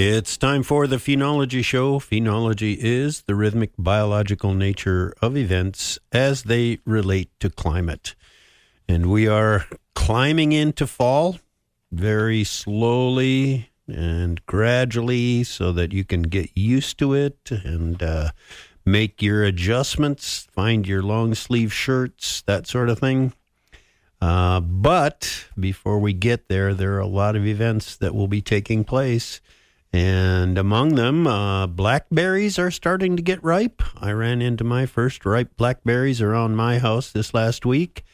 It's time for the Phenology Show. Phenology is the rhythmic biological nature of events as they relate to climate. And we are climbing into fall very slowly and gradually so that you can get used to it and make your adjustments, find your long sleeve shirts, that sort of thing. But before we get there, there are a lot of events that will be taking place. And among them, blackberries are starting to get ripe. I ran into my first ripe blackberries around my house this last week.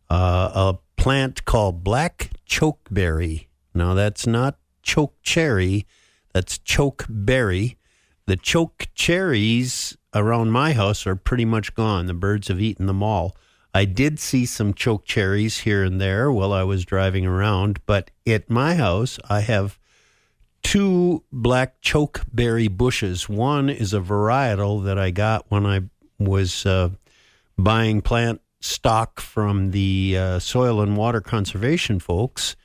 A plant called black chokeberry. Now, that's not choke cherry. That's chokeberry. The choke cherries around my house are pretty much gone. The birds have eaten them all. I did see some choke cherries here and there while I was driving around, but at my house, I have two black chokeberry bushes. One is a varietal that I got when I was buying plant stock from the soil and water conservation folks,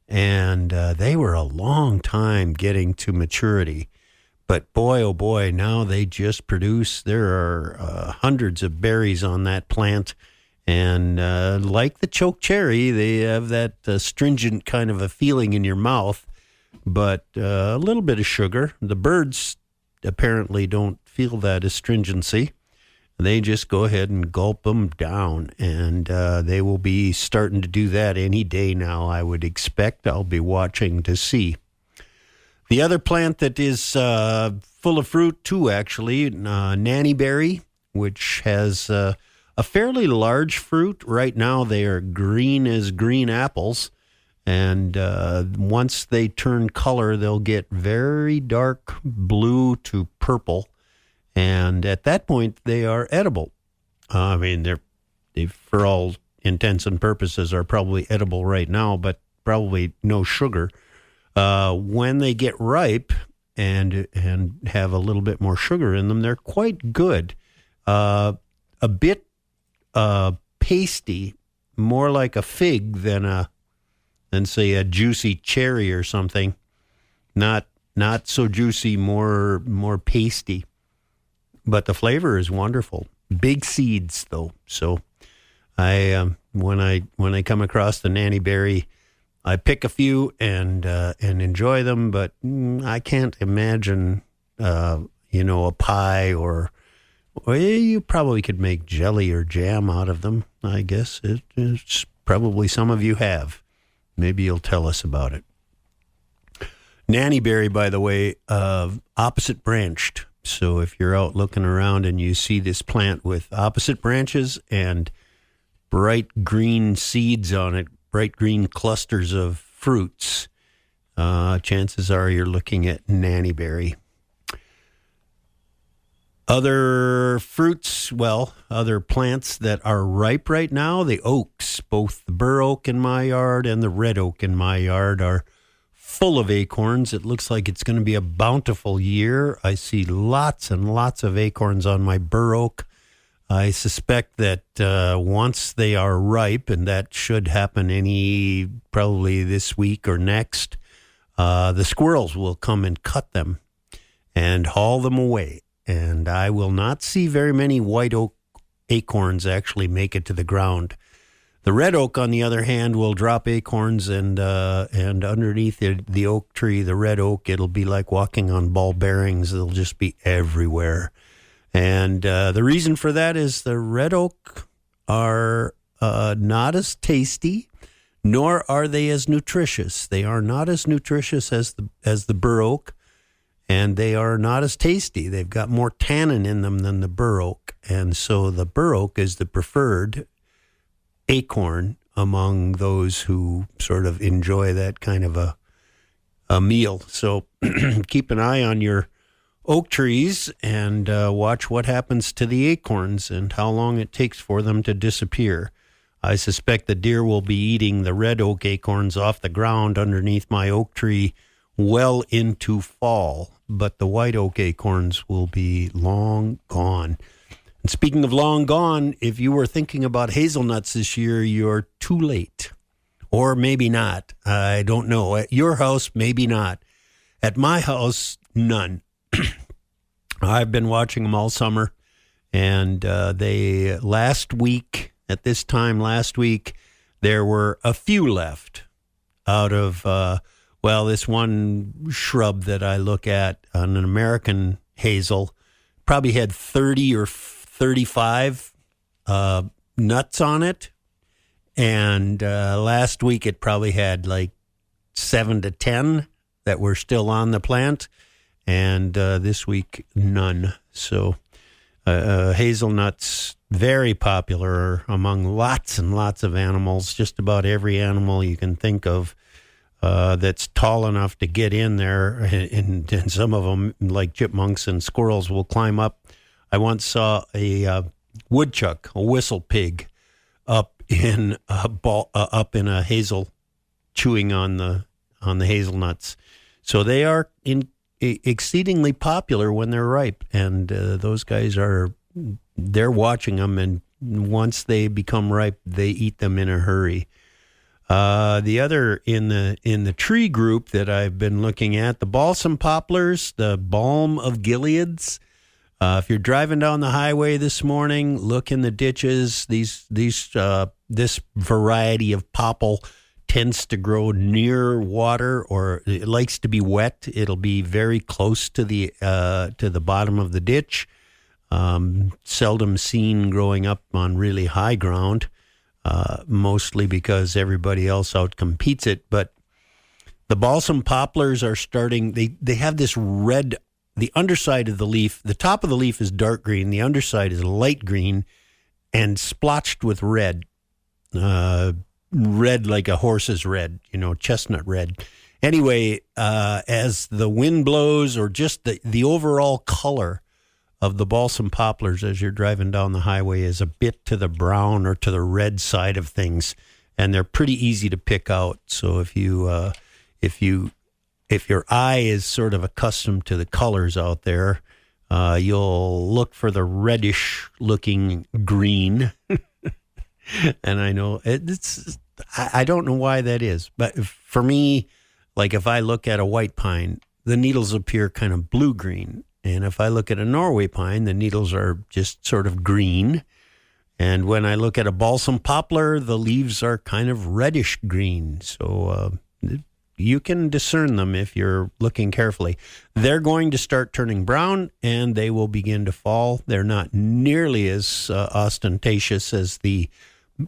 and they were a long time getting to maturity. But boy, oh boy, now they just produce. There are hundreds of berries on that plant. And like the choke cherry, they have that astringent kind of a feeling in your mouth, but a little bit of sugar. The birds apparently don't feel that astringency. They just go ahead and gulp them down, and they will be starting to do that any day now, I would expect. I'll be watching to see. The other plant that is full of fruit, too, actually, nannyberry, which has a fairly large fruit. Right now, they are green as green apples. And once they turn color, they'll get very dark blue to purple. And at that point, they are edible. I mean, they, for all intents and purposes, are probably edible right now, but probably no sugar. When they get ripe and have a little bit more sugar in them, they're quite good. A bit pasty, more like a fig than say a juicy cherry or something. Not so juicy, more pasty. But the flavor is wonderful. Big seeds though. So I when I come across the nannyberry, I pick a few and enjoy them, but I can't imagine a pie or you probably could make jelly or jam out of them. I guess it's probably some of you have. Maybe you'll tell us about it. Nannyberry, by the way, opposite branched. So if you're out looking around and you see this plant with opposite branches and bright green seeds on it, bright green clusters of fruits, chances are you're looking at nannyberry. Other fruits, other plants that are ripe right now, the oaks, both the bur oak in my yard and the red oak in my yard are full of acorns. It looks like it's going to be a bountiful year. I see lots and lots of acorns on my bur oak. I suspect that once they are ripe, and that should happen probably this week or next, the squirrels will come and cut them and haul them away. And I will not see very many white oak acorns actually make it to the ground. The red oak, on the other hand, will drop acorns, and underneath the oak tree, the red oak, it'll be like walking on ball bearings. They'll just be everywhere. And the reason for that is the red oak are not as tasty, nor are they as nutritious. They are not as nutritious as the bur oak. And they are not as tasty. They've got more tannin in them than the bur oak. And so the bur oak is the preferred acorn among those who sort of enjoy that kind of a meal. So keep an eye on your oak trees and watch what happens to the acorns and how long it takes for them to disappear. I suspect the deer will be eating the red oak acorns off the ground underneath my oak tree well into fall, but the white oak acorns will be long gone. And speaking of long gone, if you were thinking about hazelnuts this year, you're too late. Or maybe not. I don't know. At your house, maybe not. At my house, none. I've been watching them all summer, and they last week, at this time last week, there were a few left out of, this one shrub that I look at, an American hazel, probably had 30 or 35 nuts on it. And last week it probably had like 7 to 10 that were still on the plant. And this week, none. So hazelnuts, very popular among lots and lots of animals. Just about every animal you can think of that's tall enough to get in there. And some of them, like chipmunks and squirrels, will climb up. I once saw a woodchuck, a whistle pig, up in a hazel, chewing on the hazelnuts. So they are exceedingly popular when they're ripe, and those guys they're watching them, and once they become ripe, they eat them in a hurry. The other in the tree group that I've been looking at, the balsam poplars, the balm of Gilead's. If you're driving down the highway this morning, look in the ditches. This variety of popple tends to grow near water, or it likes to be wet. It'll be very close to the bottom of the ditch. Seldom seen growing up on really high ground, mostly because everybody else outcompetes it. But the balsam poplars are starting. They have this red. The underside of the leaf, the top of the leaf is dark green. The underside is light green and splotched with red. Red like a horse's red, chestnut red. Anyway, as the wind blows, or just the overall color of the balsam poplars as you're driving down the highway is a bit to the brown or to the red side of things, and they're pretty easy to pick out. So if your eye is sort of accustomed to the colors out there, you'll look for the reddish-looking green. And I know I don't know why that is, but for me, like if I look at a white pine, the needles appear kind of blue-green. And if I look at a Norway pine, the needles are just sort of green. And when I look at a balsam poplar, the leaves are kind of reddish green. So you can discern them if you're looking carefully. They're going to start turning brown, and they will begin to fall. They're not nearly as ostentatious as the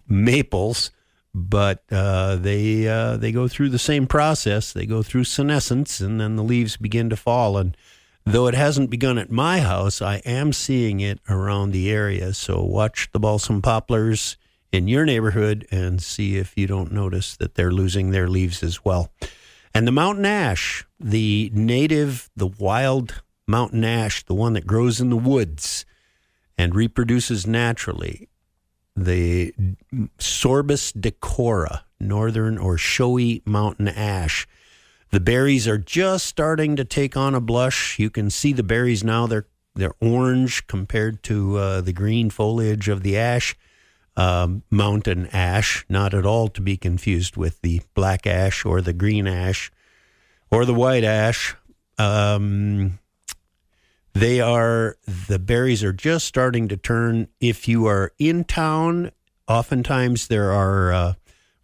maples, but they go through the same process. They go through senescence, and then the leaves begin to fall. And though it hasn't begun at my house, I am seeing it around the area. So watch the balsam poplars in your neighborhood and see if you don't notice that they're losing their leaves as well. And the mountain ash, the wild mountain ash, the one that grows in the woods and reproduces naturally, the Sorbus decora, northern or showy mountain ash. The berries are just starting to take on a blush. You can see the berries now. They're orange compared to the green foliage of the ash. Mountain ash, not at all to be confused with the black ash or the green ash or the white ash. The berries are just starting to turn. If you are in town, oftentimes there are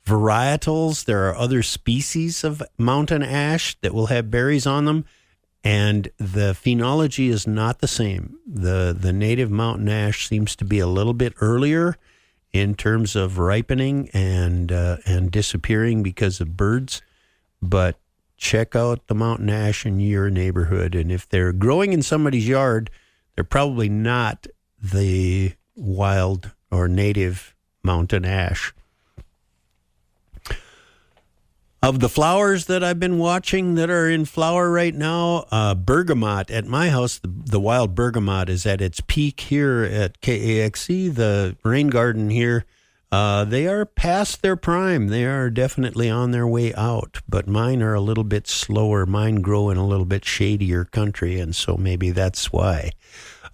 varietals. There are other species of mountain ash that will have berries on them, and the phenology is not the same. The native mountain ash seems to be a little bit earlier in terms of ripening and disappearing because of birds. But check out the mountain ash in your neighborhood, and if they're growing in somebody's yard, they're probably not the wild or native mountain ash. Of the flowers that I've been watching that are in flower right now, bergamot. At my house, the wild bergamot is at its peak here at KAXE, the rain garden here. They are past their prime. They are definitely on their way out, but mine are a little bit slower. Mine grow in a little bit shadier country, and so maybe that's why.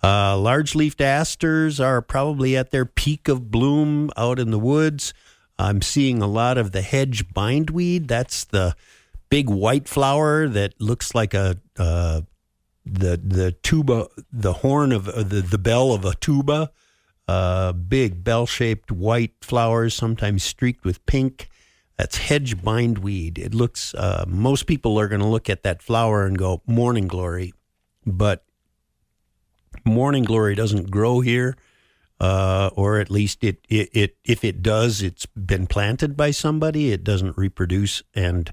Large-leafed asters are probably at their peak of bloom out in the woods. I'm seeing a lot of the hedge bindweed. That's the big white flower that looks like the tuba, the horn of the bell of a tuba. Big bell-shaped white flowers, sometimes streaked with pink. That's hedge bindweed. It looks, most people are going to look at that flower and go, morning glory. But morning glory doesn't grow here, or at least it if it does, it's been planted by somebody. It doesn't reproduce and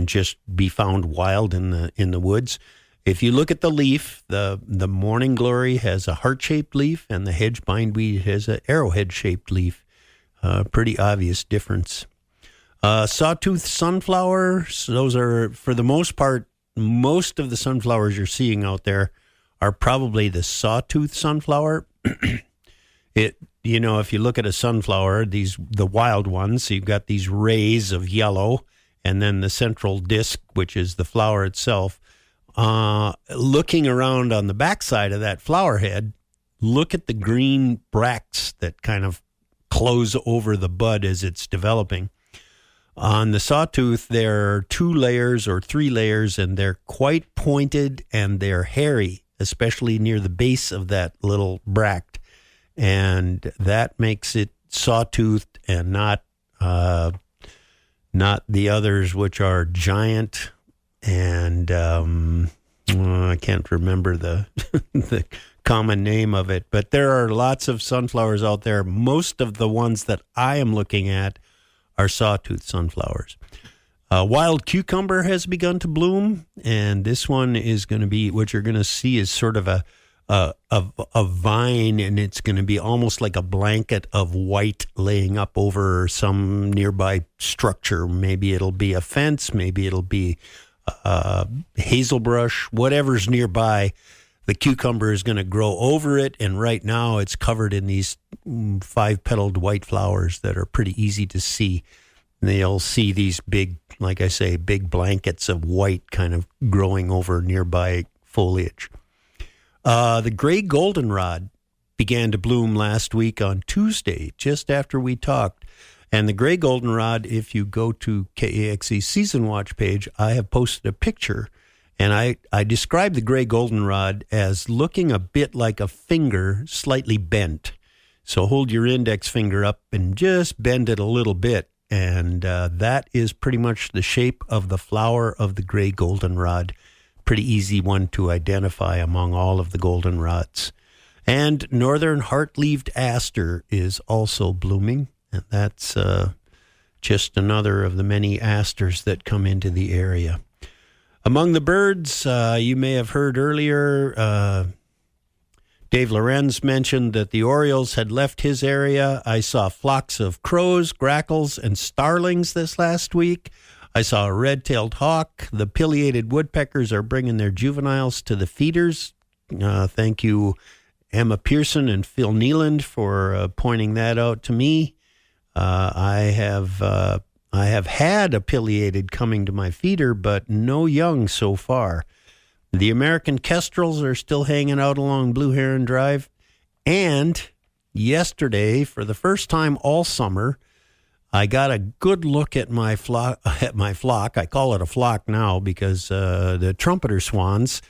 just be found wild in the woods. If you look at the leaf, the morning glory has a heart-shaped leaf, and the hedge bindweed has an arrowhead-shaped leaf. Pretty obvious difference. Sawtooth sunflowers, those are, for the most part, most of the sunflowers you're seeing out there are probably the sawtooth sunflower. If you look at a sunflower, the wild ones, you've got these rays of yellow, and then the central disc, which is the flower itself. Looking around on the backside of that flower head, look at the green bracts that kind of close over the bud as it's developing. On the sawtooth, there are 2 layers or 3 layers, and they're quite pointed and they're hairy, especially near the base of that little bract. And that makes it sawtoothed and not the others, which are giant. And I can't remember the the common name of it, but there are lots of sunflowers out there. Most of the ones that I am looking at are sawtooth sunflowers. Wild cucumber has begun to bloom, and this one is going to be, what you're going to see is sort of a vine, and it's going to be almost like a blanket of white laying up over some nearby structure. Maybe it'll be a fence, maybe it'll be hazel brush, whatever's nearby. The cucumber is going to grow over it, and right now it's covered in these 5-petaled white flowers that are pretty easy to see. And they'll see these big, like I say, big blankets of white kind of growing over nearby foliage. The gray goldenrod began to bloom last week on Tuesday, just after we talked. And the gray goldenrod, if you go to KAXE's Season Watch page, I have posted a picture, and I describe the gray goldenrod as looking a bit like a finger slightly bent. So hold your index finger up and just bend it a little bit, and that is pretty much the shape of the flower of the gray goldenrod. Pretty easy one to identify among all of the goldenrods. And northern heart-leaved aster is also blooming. And that's just another of the many asters that come into the area. Among the birds, you may have heard earlier, Dave Lorenz mentioned that the orioles had left his area. I saw flocks of crows, grackles, and starlings this last week. I saw a red-tailed hawk. The pileated woodpeckers are bringing their juveniles to the feeders. Thank you, Emma Pearson and Phil Nealand, for pointing that out to me. I have had a pileated coming to my feeder, but no young so far. The American kestrels are still hanging out along Blue Heron Drive. And yesterday, for the first time all summer, I got a good look at my flock. I call it a flock now because the trumpeter swans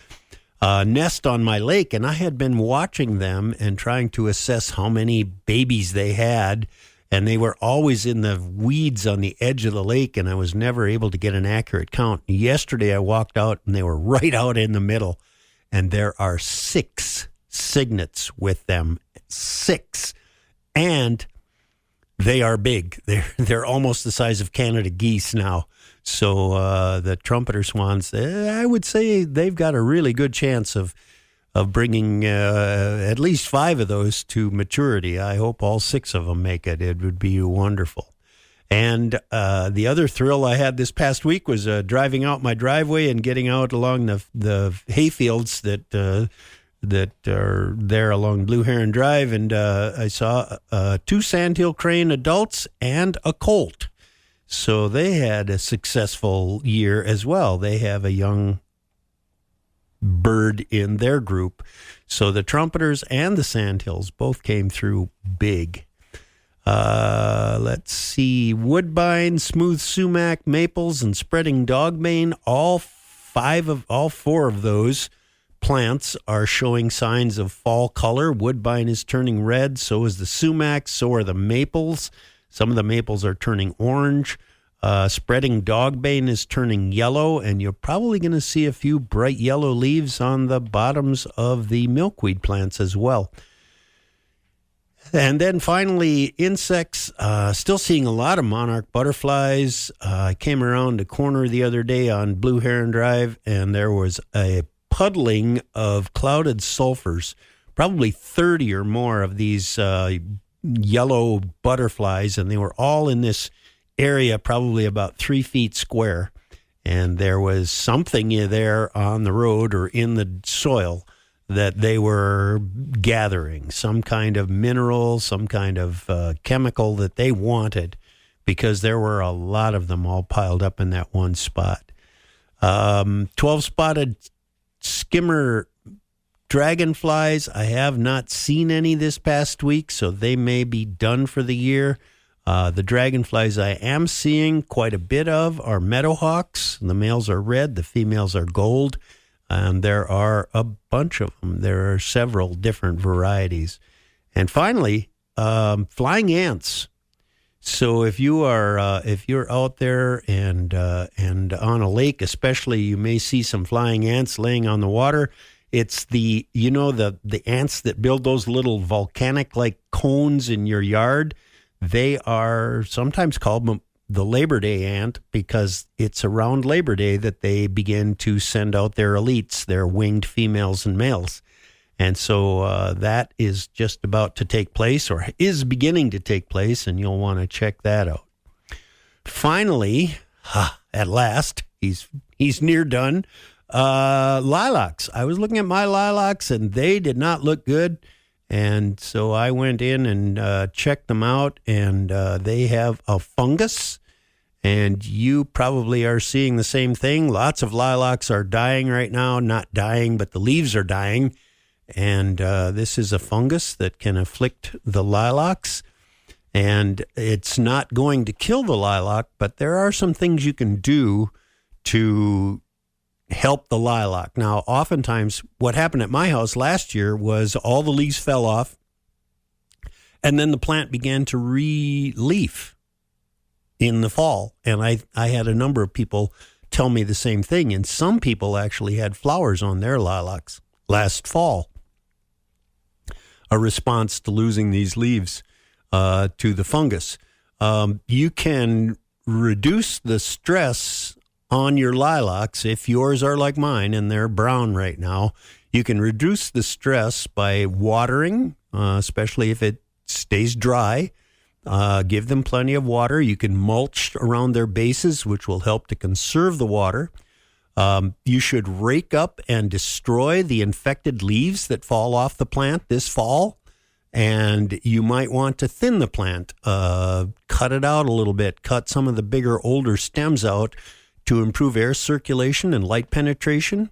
nest on my lake, and I had been watching them and trying to assess how many babies they had. And they were always in the weeds on the edge of the lake, and I was never able to get an accurate count. Yesterday, I walked out, and they were right out in the middle. And there are 6 cygnets with them. 6. And they are big. They're almost the size of Canada geese now. So the trumpeter swans, I would say they've got a really good chance of bringing at least 5 of those to maturity. I hope all 6 of them make it. It would be wonderful. And the other thrill I had this past week was driving out my driveway and getting out along the hayfields that are there along Blue Heron Drive, and I saw 2 sandhill crane adults and a colt. So they had a successful year as well. They have a young bird in their group. So the trumpeters and the sandhills both came through big. Let's see, woodbine, smooth sumac, maples, and spreading dogbane. All four of those plants are showing signs of fall color. Woodbine is turning red, so is the sumac, so are the maples. Some of the maples are turning orange. Spreading dogbane is turning yellow, and you're probably going to see a few bright yellow leaves on the bottoms of the milkweed plants as well. And then finally, insects, still seeing a lot of monarch butterflies. I came around the corner the other day on Blue Heron Drive, and there was a puddling of clouded sulfurs, probably 30 or more of these yellow butterflies, and they were all in this area, probably about 3 feet square. And there was something there on the road or in the soil that they were gathering, some kind of mineral, some kind of chemical that they wanted, because there were a lot of them all piled up in that one spot. 12-spotted skimmer dragonflies, I have not seen any this past week, so they may be done for the year. The dragonflies I am seeing quite a bit of are meadowhawks. The males are red, the females are gold, and there are a bunch of them. There are several different varieties. And finally, flying ants. So if you're out there and on a lake especially, you may see some flying ants laying on the water. It's the ants that build those little volcanic-like cones in your yard. They are sometimes called the Labor Day ant because it's around Labor Day that they begin to send out their elites, their winged females and males. And so that is just about to take place, or is beginning to take place, and you'll want to check that out. Finally, at last, he's near done. Lilacs. I was looking at my lilacs, and they did not look good. And so I went in and checked them out, and they have a fungus. And you probably are seeing the same thing. Lots of lilacs are dying right now. Not dying, but the leaves are dying. And this is a fungus that can afflict the lilacs. And it's not going to kill the lilac, but there are some things you can do to help the lilac. Now, oftentimes, what happened at my house last year was all the leaves fell off, and then the plant began to re-leaf in the fall. And I had a number of people tell me the same thing, and some people actually had flowers on their lilacs last fall, a response to losing these leaves to the fungus. You can reduce the stress on your lilacs. If yours are like mine and they're brown right now, you can reduce the stress by watering, especially if it stays dry. Give them plenty of water. You can mulch around their bases, which will help to conserve the water. You should rake up and destroy the infected leaves that fall off the plant this fall. And you might want to thin the plant, cut it out a little bit, cut some of the bigger, older stems out to improve air circulation and light penetration.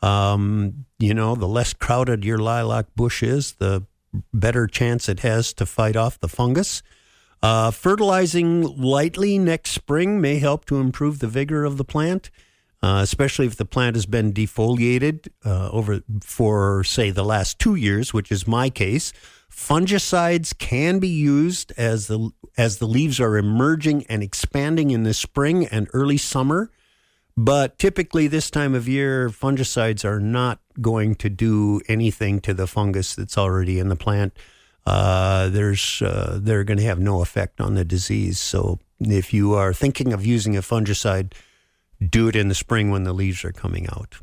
The less crowded your lilac bush is, the better chance it has to fight off the fungus. Fertilizing lightly next spring may help to improve the vigor of the plant, especially if the plant has been defoliated for, say, the last 2 years, which is my case. Fungicides can be used as the leaves are emerging and expanding in the spring and early summer. But typically this time of year, fungicides are not going to do anything to the fungus that's already in the plant. They're going to have no effect on the disease. So if you are thinking of using a fungicide, do it in the spring when the leaves are coming out.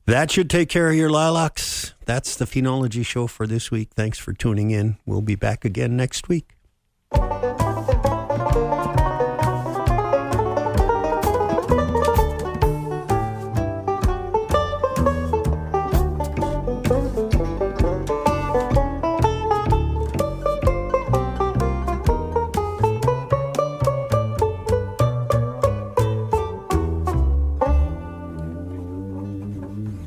That should take care of your lilacs. That's the Phenology Show for this week. Thanks for tuning in. We'll be back again next week.